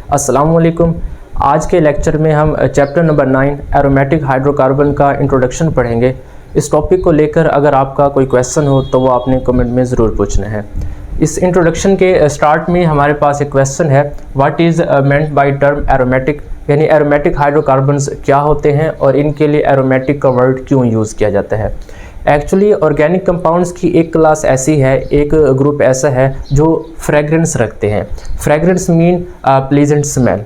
अस्सलाम वालेकुम। आज के लेक्चर में हम चैप्टर नंबर 9 एरोमेटिक हाइड्रोकार्बन का इंट्रोडक्शन पढ़ेंगे। इस टॉपिक को लेकर अगर आपका कोई क्वेश्चन हो तो वो आपने कमेंट में ज़रूर पूछना है। इस इंट्रोडक्शन के स्टार्ट में हमारे पास एक क्वेश्चन है, what is meant by term aromatic, यानी एरोमेटिक हाइड्रोकार्बन्स क्या होते हैं और इनके लिए एरोमेटिक का वर्ड क्यों यूज़ किया जाता है। एक्चुअली ऑर्गेनिक कंपाउंड्स की एक क्लास ऐसी है, एक ग्रुप ऐसा है जो फ्रेगरेंस रखते हैं। Fragrance mean pleasant smell.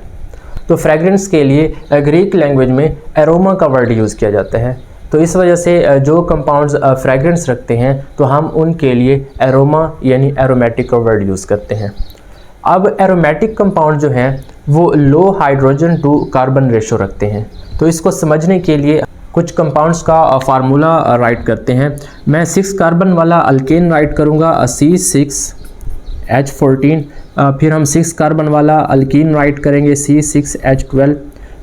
तो फ्रेगरेंस के लिए ग्रीक लैंग्वेज में एरोमा का वर्ड यूज़ किया जाता है। तो इस वजह से जो कंपाउंड्स फ्रेगरेंस रखते हैं तो हम उनके लिए एरोमा यानी एरोमेटिक का वर्ड यूज़ करते हैं। अब एरोमेटिक कंपाउंड जो हैं वो लो हाइड्रोजन टू कार्बन रेशो रखते हैं। तो इसको समझने के लिए कुछ कंपाउंड्स का फार्मूला राइट करते हैं। मैं 6 कार्बन वाला अल्केन राइट करूँगा C6H14, फिर हम 6 कार्बन वाला अल्कीन राइट करेंगे C6H12,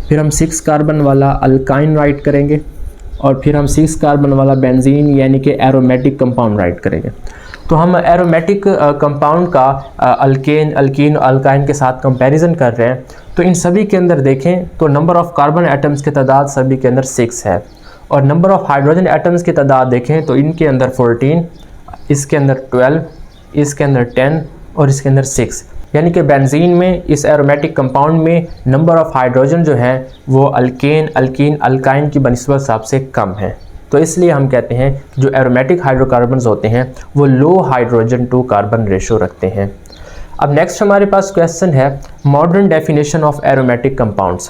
फिर हम 6 कार्बन वाला अल्काइन राइट करेंगे और फिर हम 6 कार्बन वाला बेंजीन यानी कि एरोमेटिक कंपाउंड राइट करेंगे। तो हम एरोमेटिक कंपाउंड का अल्केन, अल्कीन, अल्काइन के साथ कंपैरिजन कर रहे हैं। तो इन सभी के अंदर देखें तो नंबर ऑफ़ कार्बन एटम्स की तादाद सभी के अंदर 6 है और नंबर ऑफ़ हाइड्रोजन एटम्स की तादाद देखें तो इनके अंदर 14, इसके अंदर 12, इसके अंदर 10 और इसके अंदर 6। यानी कि बेंजीन में, इस एरोमेटिक कंपाउंड में नंबर ऑफ़ हाइड्रोजन जो है वो अल्केन, अल्कीन, अल्काइन की बनिस्बत हिसाब से कम है। तो इसलिए हम कहते हैं कि जो एरोमेटिक हाइड्रोकार्बन्स होते हैं वो लो हाइड्रोजन टू कार्बन रेशो रखते हैं। अब नेक्स्ट हमारे पास क्वेश्चन है, modern definition of aromatic compounds.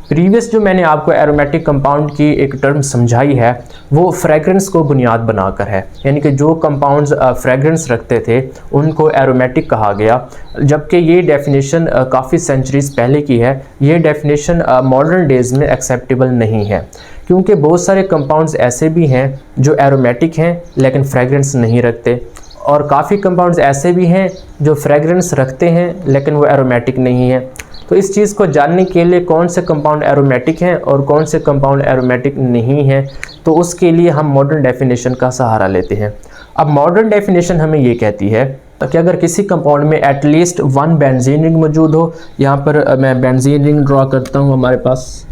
Previous जो मैंने आपको एरोमेटिक कंपाउंड की एक टर्म समझाई है वो फ्रेगरेंस को बुनियाद बनाकर है, यानी कि जो कंपाउंड्स फ्रेगरेंस रखते थे उनको एरोमेटिक कहा गया। जबकि ये डेफिनेशन काफ़ी सेंचुरीज़ पहले की है, ये डेफिनेशन मॉडर्न डेज़ में एक्सेप्टेबल नहीं है, क्योंकि बहुत सारे कंपाउंड्स ऐसे भी हैं जो एरोमेटिक हैं लेकिन फ्रेगरेंस नहीं रखते, और काफ़ी कंपाउंड्स ऐसे भी हैं जो फ्रेगरेंस रखते हैं लेकिन वो एरोमेटिक नहीं है। तो इस चीज़ को जानने के लिए कौन से कंपाउंड एरोमेटिक हैं और कौन से कंपाउंड एरोमेटिक नहीं हैं, तो उसके लिए हम मॉडर्न डेफिनेशन का सहारा लेते हैं। अब मॉडर्न डेफिनेशन हमें ये कहती है तो कि अगर किसी कंपाउंड में एटलीस्ट 1 बेंजीन रिंग मौजूद हो, यहाँ पर मैं बेंजीन रिंग ड्रॉ करता हूँ हमारे पास।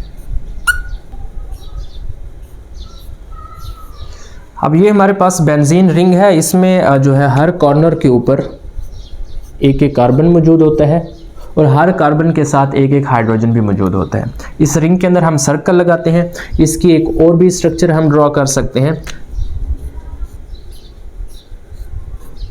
अब ये हमारे पास बेंजीन रिंग है, इसमें जो है हर कॉर्नर के ऊपर एक एक कार्बन मौजूद होता है और हर कार्बन के साथ एक एक हाइड्रोजन भी मौजूद होता है। इस रिंग के अंदर हम सर्कल लगाते हैं, इसकी एक और भी स्ट्रक्चर हम ड्रॉ कर सकते हैं।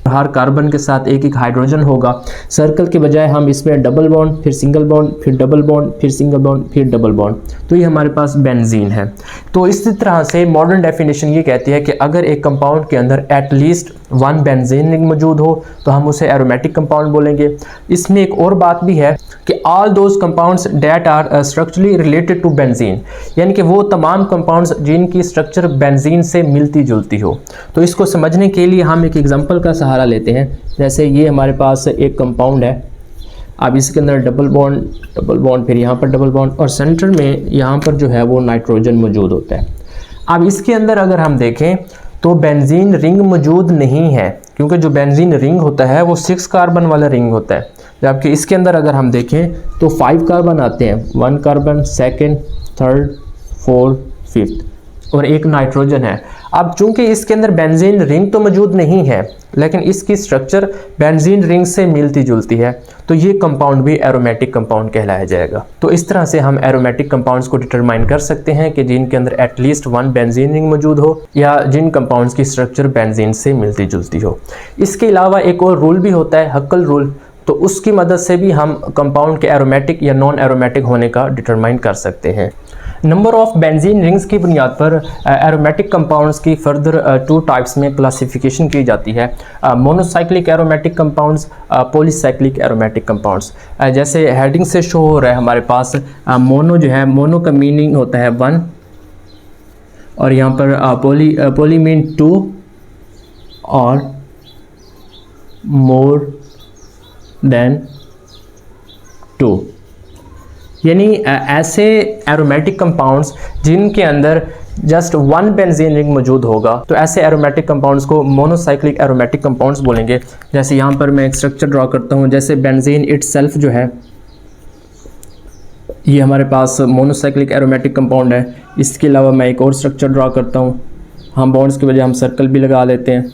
हर कार्बन के साथ एक एक हाइड्रोजन होगा। सर्कल के बजाय हम इसमें डबल बॉन्ड, फिर सिंगल बॉन्ड, फिर डबल बॉन्ड, फिर सिंगल बॉन्ड, फिर डबल बॉन्ड, तो ये हमारे पास बेंजीन है। तो इसी तरह से मॉडर्न डेफिनेशन ये कहती है कि अगर एक कंपाउंड के अंदर एटलीस्ट 1 बेंजीन रिंग मौजूद हो तो हम उसे एरोमेटिक कंपाउंड बोलेंगे। इसमें एक और बात भी है कि all those compounds that are structurally related to benzene, यानी कि वो तमाम कंपाउंड्स जिनकी स्ट्रक्चर बेंजीन से मिलती जुलती हो। तो इसको समझने के लिए हम एक एग्जांपल का सहारा लेते हैं। जैसे ये हमारे पास एक कंपाउंड है, अब इसके अंदर डबल बॉन्ड, फिर यहाँ पर डबल बॉन्ड और सेंटर में यहाँ पर जो है वो नाइट्रोजन मौजूद होता है। अब इसके अंदर अगर हम देखें तो बेंजीन रिंग मौजूद नहीं है, क्योंकि जो बेंजीन रिंग होता है वो 6 कार्बन वाला रिंग होता है, जबकि इसके अंदर अगर हम देखें तो 5 कार्बन आते हैं, 1 carbon, 2nd, 3rd, 4th, 5th और एक नाइट्रोजन है। अब चूंकि इसके अंदर बेंजीन रिंग तो मौजूद नहीं है लेकिन इसकी स्ट्रक्चर बेंजीन रिंग से मिलती जुलती है, तो ये कंपाउंड भी एरोमेटिक कंपाउंड कहलाया जाएगा। तो इस तरह से हम एरोमेटिक कंपाउंड्स को डिटरमाइन कर सकते हैं कि जिनके अंदर एटलीस्ट 1 बेंजीन रिंग मौजूद हो या जिन कंपाउंड्स की स्ट्रक्चर बेंजीन से मिलती जुलती हो। इसके अलावा एक और रूल भी होता है, हक्कल रूल, तो उसकी मदद से भी हम कंपाउंड के एरोमेटिक या नॉन एरोमेटिक होने का डिटरमाइन कर सकते हैं। नंबर ऑफ बेंजीन रिंग्स की बुनियाद पर एरोमेटिक कंपाउंड्स की फर्दर 2 टाइप्स में क्लासिफिकेशन की जाती है, monocyclic aromatic compounds, polycyclic aromatic compounds. जैसे हेडिंग से शो हो रहा है हमारे पास, मोनो जो है, मोनो का मीनिंग होता है 1 और यहाँ पर पॉली मीन 2 और मोर देन 2, यानी ऐसे एरोमेटिक कंपाउंड्स जिनके अंदर जस्ट 1 बेंजीन रिंग मौजूद होगा, तो ऐसे एरोमेटिक कंपाउंड्स को मोनोसाइक्लिक एरोमेटिक कंपाउंड्स बोलेंगे। जैसे यहाँ पर मैं एक स्ट्रक्चर ड्रॉ करता हूँ, जैसे बेंजीन इटसेल्फ जो है ये हमारे पास मोनोसाइक्लिक एरोमेटिक कंपाउंड है। इसके अलावा मैं एक और स्ट्रक्चर ड्रा करता हूँ। हम बॉन्ड्स की वजह हम सर्कल भी लगा लेते हैं।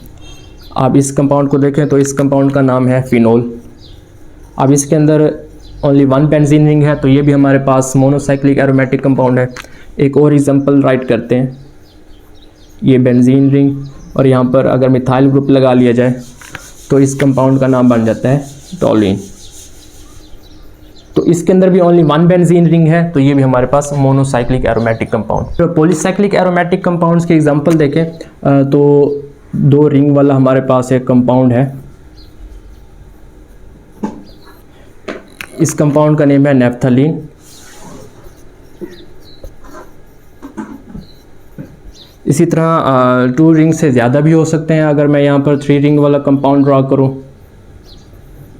आप इस कंपाउंड को देखें तो इस कंपाउंड का नाम है फिनोल। अब इसके अंदर ओनली वन बेंजीन रिंग है, तो ये भी हमारे पास मोनोसाइक्लिक एरोमेटिक कंपाउंड है। एक और एग्जांपल राइट करते हैं। ये बेंजीन रिंग और यहाँ पर अगर मिथाइल ग्रुप लगा लिया जाए तो इस कंपाउंड का नाम बन जाता है टॉलिन। तो इसके अंदर भी ओनली वन बेंजीन रिंग है, तो ये भी हमारे पास मोनोसाइक्लिक एरोमेटिक कंपाउंड। तो पॉलीसाइक्लिक एरोमेटिक कंपाउंड्स के एग्जांपल देखें तो 2 रिंग वाला हमारे पास एक कंपाउंड है। इस कंपाउंड का नेम है नेफ्थलीन। इसी तरह 2 रिंग से ज़्यादा भी हो सकते हैं। अगर मैं यहाँ पर 3 रिंग वाला कंपाउंड ड्रा करूँ,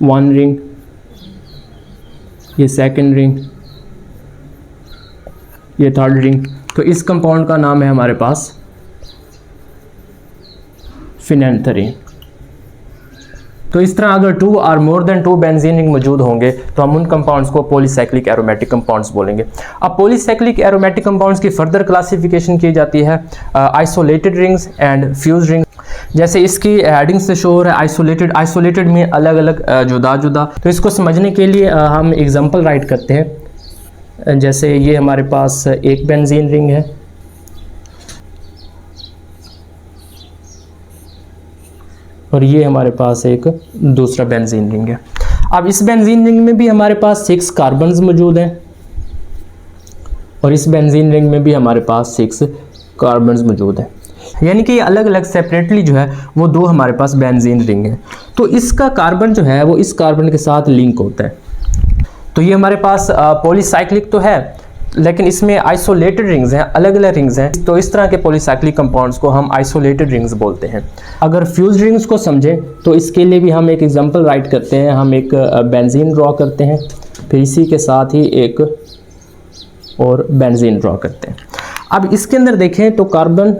1 रिंग, ये 2nd रिंग, ये 3rd रिंग, तो इस कंपाउंड का नाम है हमारे पास फिनेंथरीन। तो इस तरह अगर 2 और मोर देन 2 बेंजीन रिंग मौजूद होंगे तो हम उन कंपाउंड्स को पॉलीसाइक्लिक एरोमेटिक कंपाउंड्स बोलेंगे। अब पॉलीसाइक्लिक एरोमेटिक कंपाउंड्स की फर्दर क्लासिफिकेशन की जाती है isolated rings and fuse rings. जैसे इसकी हेडिंग से शो हो रहा है आइसोलेटेड में अलग अलग जुदा जुदा। तो इसको समझने के लिए हम एग्जांपल राइट करते हैं। जैसे ये हमारे पास एक बेंजीन रिंग है, और ये हमारे पास एक दूसरा बेंजीन रिंग है। अब इस बेंजीन रिंग में भी हमारे पास 6 कार्बन्स मौजूद हैं, और इस बेंजीन रिंग में भी हमारे पास 6 कार्बन्स मौजूद हैं। यानी कि ये अलग अलग सेपरेटली जो है वो 2 हमारे पास बेंजीन रिंग है। तो इसका कार्बन जो है वो इस कार्बन के साथ लिंक होता है। तो ये हमारे पास पॉलीसाइक्लिक तो है, लेकिन इसमें आइसोलेटेड रिंग्स हैं, अलग अलग रिंग्स हैं। तो इस तरह के पॉलीसाइक्लिक कंपाउंड्स को हम आइसोलेटेड रिंग्स बोलते हैं। अगर फ्यूज रिंग्स को समझें तो इसके लिए भी हम एक एग्जांपल राइट करते हैं। हम एक बेंजीन ड्रॉ करते हैं, फिर इसी के साथ ही एक और बेंजीन ड्रॉ करते हैं। अब इसके अंदर देखें तो कार्बन,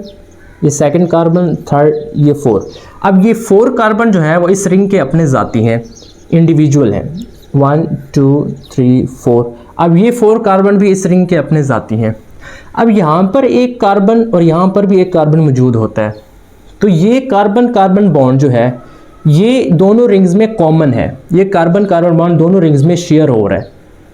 ये 2nd कार्बन, 3rd, ये 4। अब ये 4 कार्बन जो है वो इस रिंग के अपने ज़ाती हैं, इंडिविजुअल हैं, 1 2 3 4। अब ये 4 कार्बन भी इस रिंग के अपने ज़ाती हैं। अब यहाँ पर एक कार्बन और यहाँ पर भी एक कार्बन मौजूद होता है। तो ये कार्बन कार्बन बॉन्ड जो है ये दोनों रिंग्स में कॉमन है। ये कार्बन कार्बन बॉन्ड दोनों रिंग्स में शेयर हो रहा है।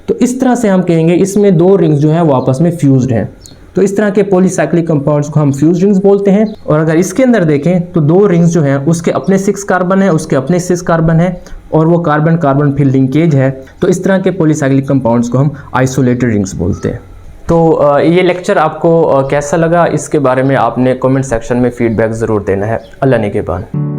तो इस तरह से हम कहेंगे इसमें 2 रिंग्स जो हैं वो आपस में फ्यूज्ड हैं। तो इस तरह के पॉलीसाइक्लिक कंपाउंड्स को हम फ्यूज रिंग्स बोलते हैं। और अगर इसके अंदर देखें तो 2 रिंग्स जो हैं उसके अपने 6 कार्बन है, उसके अपने 6 कार्बन है, और वो कार्बन कार्बन फिर लिंकेज है। तो इस तरह के पॉलीसाइक्लिक कंपाउंड्स को हम आइसोलेटेड रिंग्स बोलते हैं। तो ये लेक्चर आपको कैसा लगा, इसके बारे में आपने कमेंट सेक्शन में फीडबैक ज़रूर देना है। अल्लाह निगहबान।